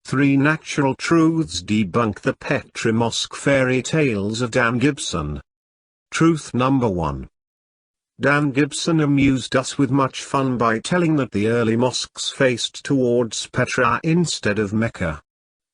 3 Natural Truths debunk the Petra-mosque fairy tales of Dan Gibson. Truth number 1. Dan Gibson amused us with much fun by telling that the early mosques faced towards Petra instead of Mecca.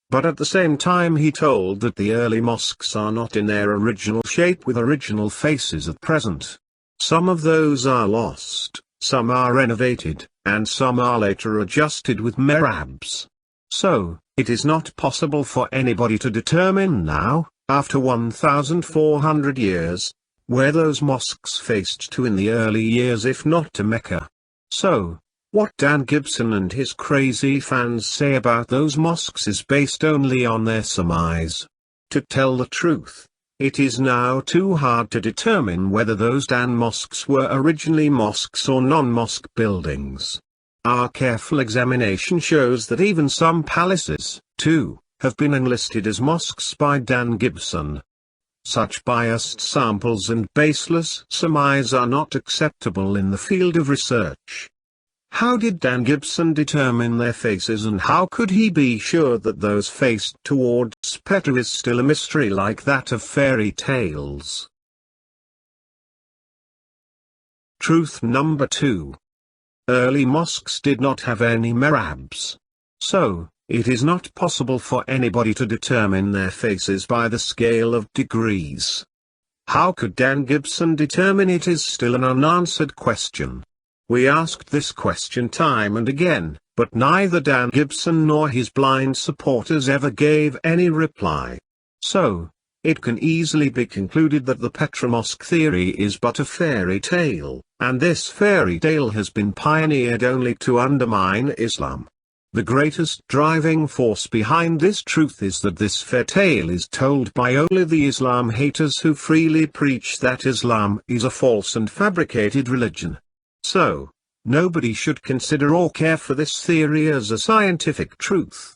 But at the same time he told that the early mosques are not in their original shape with original faces at present. Some of those are lost, some are renovated, and some are later adjusted with mehrabs. So, it is not possible for anybody to determine now, after 1,400 years, where those mosques faced to in the early years if not to Mecca. So, what Dan Gibson and his crazy fans say about those mosques is based only on their surmise. To tell the truth, it is now too hard to determine whether those Dan mosques were originally mosques or non-mosque buildings. Our careful examination shows that even some palaces, too, have been enlisted as mosques by Dan Gibson. Such biased samples and baseless surmise are not acceptable in the field of research. How did Dan Gibson determine their faces, and how could he be sure that those faced towards Petra is still a mystery like that of fairy tales? Truth number 2. Early mosques did not have any mehrabs. So, it is not possible for anybody to determine their faces by the scale of degrees. How could Dan Gibson determine it is still an unanswered question. We asked this question time and again, but neither Dan Gibson nor his blind supporters ever gave any reply. So, it can easily be concluded that the Petra-mosque theory is but a fairy tale, and this fairy tale has been pioneered only to undermine Islam. The greatest driving force behind this truth is that this fairy tale is told by only the Islam haters who freely preach that Islam is a false and fabricated religion. So, nobody should consider or care for this theory as a scientific truth.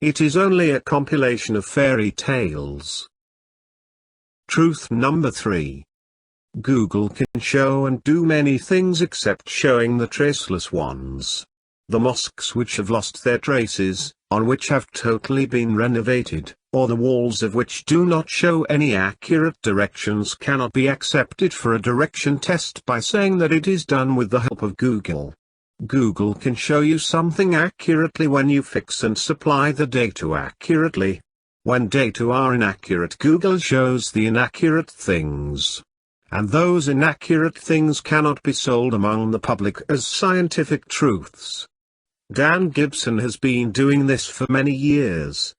It is only a compilation of fairy tales. Truth number 3. Google can show and do many things except showing the traceless ones. The mosques which have lost their traces, on which have totally been renovated, or the walls of which do not show any accurate directions cannot be accepted for a direction test by saying that it is done with the help of Google. Google can show you something accurately when you fix and supply the data accurately. When data are inaccurate, Google shows the inaccurate things. And those inaccurate things cannot be sold among the public as scientific truths. Dan Gibson has been doing this for many years.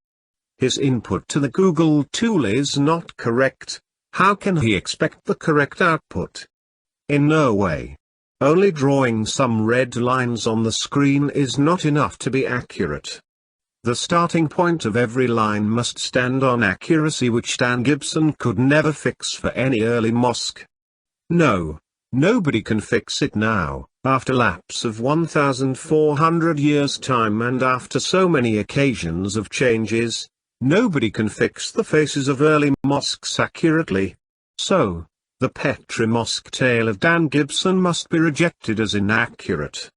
His input to the Google tool is not correct. How can he expect the correct output? In no way. Only drawing some red lines on the screen is not enough to be accurate. The starting point of every line must stand on accuracy, which Dan Gibson could never fix for any early mosque. No, nobody can fix it now, after lapse of 1,400 years' time and after so many occasions of changes. Nobody can fix the faces of early mosques accurately. So, the Petra-mosque tale of Dan Gibson must be rejected as inaccurate.